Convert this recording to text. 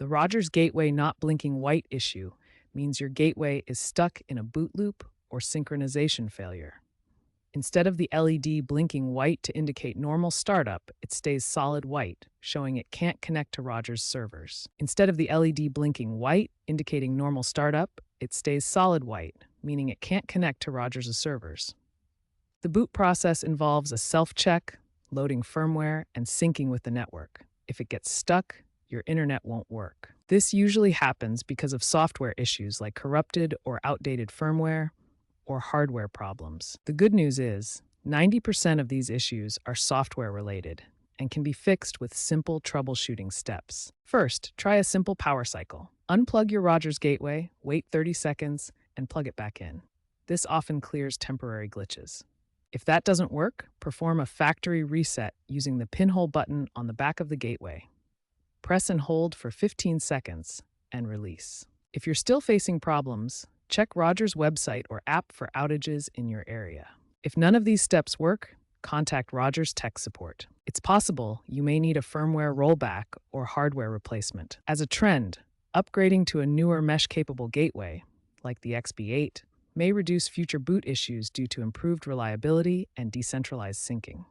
The Rogers Gateway not blinking white issue means your gateway is stuck in a boot loop or synchronization failure. Instead of the LED blinking white to indicate normal startup, it stays solid white, showing it can't connect to Rogers servers. Instead of the LED blinking white, indicating normal startup, it stays solid white, meaning it can't connect to Rogers' servers. The boot process involves a self-check, loading firmware, and syncing with the network. If it gets stuck, your internet won't work. This usually happens because of software issues like corrupted or outdated firmware or hardware problems. The good news is, 90% of these issues are software related and can be fixed with simple troubleshooting steps. First, try a simple power cycle. Unplug your Rogers gateway, wait 30 seconds, and plug it back in. This often clears temporary glitches. If that doesn't work, perform a factory reset using the pinhole button on the back of the gateway. Press and hold for 15 seconds and release. If you're still facing problems, check Rogers' website or app for outages in your area. If none of these steps work, contact Rogers Tech Support. It's possible you may need a firmware rollback or hardware replacement. As a trend, upgrading to a newer mesh-capable gateway, like the XB8, may reduce future boot issues due to improved reliability and decentralized syncing.